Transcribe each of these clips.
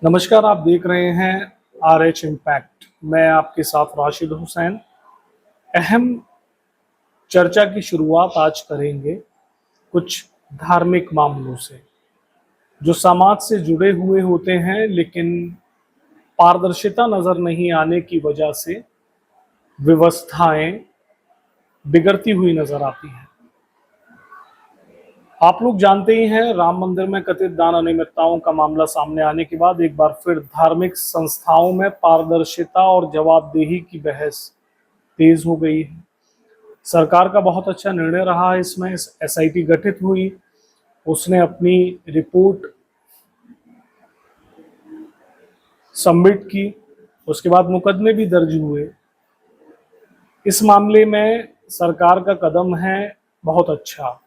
नमस्कार, आप देख रहे हैं RH इम्पैक्ट। मैं आपके साथ राशिद हुसैन। अहम चर्चा की शुरुआत आज करेंगे कुछ धार्मिक मामलों से जो समाज से जुड़े हुए होते हैं, लेकिन पारदर्शिता नजर नहीं आने की वजह से व्यवस्थाएं बिगड़ती हुई नजर आती हैं। आप लोग जानते ही हैं, राम मंदिर में कथित दान अनियमितताओं का मामला सामने आने के बाद एक बार फिर धार्मिक संस्थाओं में पारदर्शिता और जवाबदेही की बहस तेज हो गई है। सरकार का बहुत अच्छा निर्णय रहा है इसमें। SIT गठित हुई, उसने अपनी रिपोर्ट सबमिट की, उसके बाद मुकदमे भी दर्ज हुए। इस मामले में सरकार का कदम है बहुत अच्छा,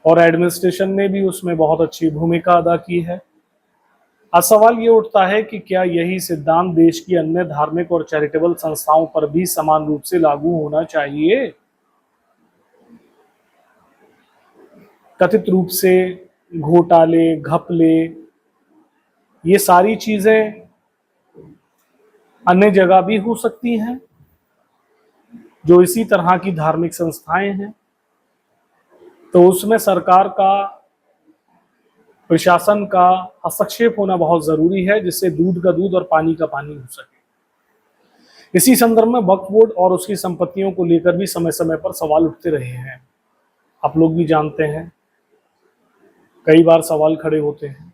और एडमिनिस्ट्रेशन ने भी उसमें बहुत अच्छी भूमिका अदा की है। अब सवाल ये उठता है कि क्या यही सिद्धांत देश की अन्य धार्मिक और चैरिटेबल संस्थाओं पर भी समान रूप से लागू होना चाहिए? कथित रूप से घोटाले, घपले, ये सारी चीजें अन्य जगह भी हो सकती हैं जो इसी तरह की धार्मिक संस्थाएं हैं, तो उसमें सरकार का, प्रशासन का हस्तक्षेप होना बहुत जरूरी है, जिससे दूध का दूध और पानी का पानी हो सके। इसी संदर्भ में वक्फ बोर्ड और उसकी संपत्तियों को लेकर भी समय समय पर सवाल उठते रहे हैं। आप लोग भी जानते हैं, कई बार सवाल खड़े होते हैं।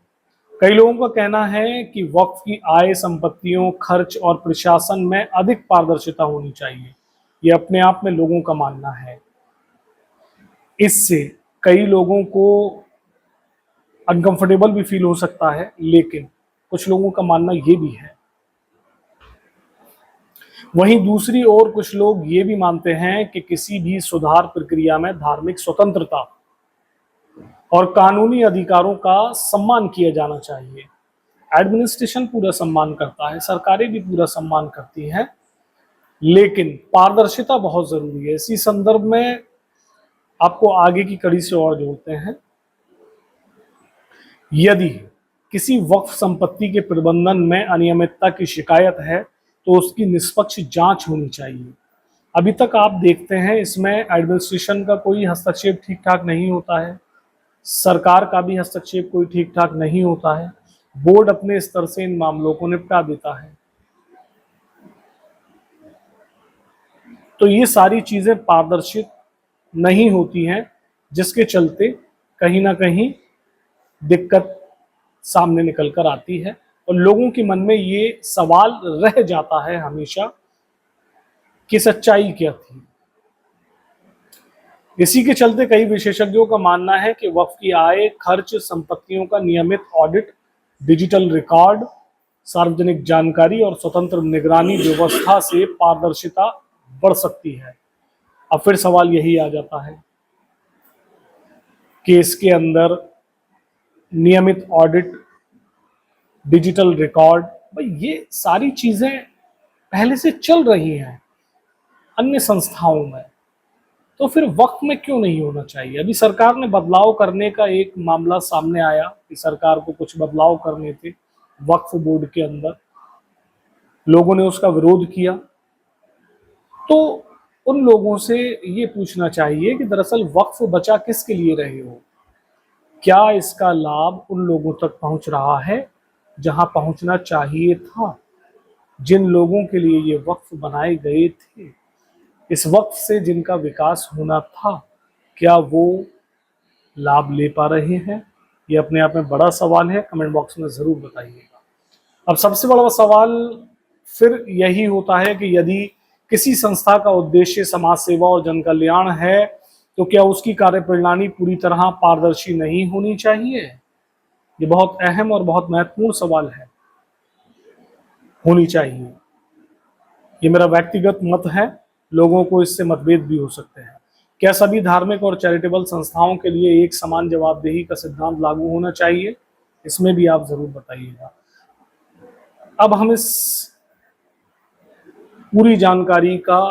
कई लोगों का कहना है कि वक्फ की आय, संपत्तियों, खर्च और प्रशासन में अधिक पारदर्शिता होनी चाहिए। ये अपने आप में लोगों का मानना है। इससे कई लोगों को अनकंफर्टेबल भी फील हो सकता है, लेकिन कुछ लोगों का मानना ये भी है। वहीं दूसरी ओर कुछ लोग ये भी मानते हैं कि किसी भी सुधार प्रक्रिया में धार्मिक स्वतंत्रता और कानूनी अधिकारों का सम्मान किया जाना चाहिए। एडमिनिस्ट्रेशन पूरा सम्मान करता है, सरकारें भी पूरा सम्मान करती हैं, लेकिन पारदर्शिता बहुत जरूरी है। इसी संदर्भ में आपको आगे की कड़ी से और जोड़ते हैं। यदि किसी वक्फ संपत्ति के प्रबंधन में अनियमितता की शिकायत है तो उसकी निष्पक्ष जांच होनी चाहिए। अभी तक आप देखते हैं इसमें एडमिनिस्ट्रेशन का कोई हस्तक्षेप ठीक ठाक नहीं होता है, सरकार का भी हस्तक्षेप कोई ठीक ठाक नहीं होता है। बोर्ड अपने स्तर से इन मामलों को निपटा देता है। तो ये सारी चीजें पारदर्शित नहीं होती हैं, जिसके चलते कहीं ना कहीं दिक्कत सामने निकल कर आती है, और लोगों के मन में ये सवाल रह जाता है हमेशा कि सच्चाई क्या थी। इसी के चलते कई विशेषज्ञों का मानना है कि वक्फ की आय, खर्च, संपत्तियों का नियमित ऑडिट, डिजिटल रिकॉर्ड, सार्वजनिक जानकारी और स्वतंत्र निगरानी व्यवस्था से पारदर्शिता बढ़ सकती है। अब फिर सवाल यही आ जाता है कि इसके अंदर नियमित ऑडिट, डिजिटल रिकॉर्ड, भाई ये सारी चीजें पहले से चल रही हैं अन्य संस्थाओं में, तो फिर वक्फ में क्यों नहीं होना चाहिए? अभी सरकार ने बदलाव करने का एक मामला सामने आया कि सरकार को कुछ बदलाव करने थे वक्फ बोर्ड के अंदर, लोगों ने उसका विरोध किया। तो उन लोगों से ये पूछना चाहिए कि दरअसल वक्फ बचा किसके लिए रहे हो? क्या इसका लाभ उन लोगों तक पहुंच रहा है जहां पहुंचना चाहिए था? जिन लोगों के लिए ये वक्फ बनाए गए थे, इस वक्त से जिनका विकास होना था, क्या वो लाभ ले पा रहे हैं? ये अपने आप में बड़ा सवाल है। कमेंट बॉक्स में जरूर बताइएगा। अब सबसे बड़ा सवाल फिर यही होता है कि यदि किसी संस्था का उद्देश्य समाज सेवा और जन कल्याण है, तो क्या उसकी कार्यप्रणाली पूरी तरह पारदर्शी नहीं होनी चाहिए? ये बहुत अहम और बहुत महत्वपूर्ण सवाल है। होनी चाहिए, ये मेरा व्यक्तिगत मत है, लोगों को इससे मतभेद भी हो सकते हैं। क्या सभी धार्मिक और चैरिटेबल संस्थाओं के लिए एक समान जवाबदेही का सिद्धांत लागू होना चाहिए? इसमें भी आप जरूर बताइएगा। अब हम इस पूरी जानकारी का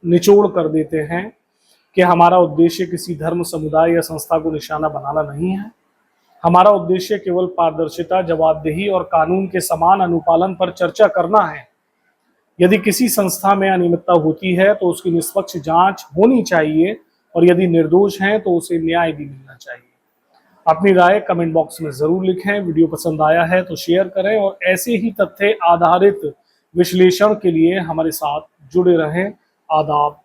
निचोड़ कर देते हैं कि हमारा उद्देश्य किसी धर्म, समुदाय या संस्था को निशाना बनाना नहीं है। हमारा उद्देश्य केवल पारदर्शिता, जवाबदेही और कानून के समान अनुपालन पर चर्चा करना है। यदि किसी संस्था में अनियमितता होती है तो उसकी निष्पक्ष जांच होनी चाहिए और यदि निर्दोष हैं तो उसे न्याय भी मिलना चाहिए। अपनी राय कमेंट बॉक्स में जरूर लिखें। वीडियो पसंद आया है तो शेयर करें और ऐसे ही तथ्य आधारित विश्लेषण के लिए हमारे साथ जुड़े रहें। आदाब।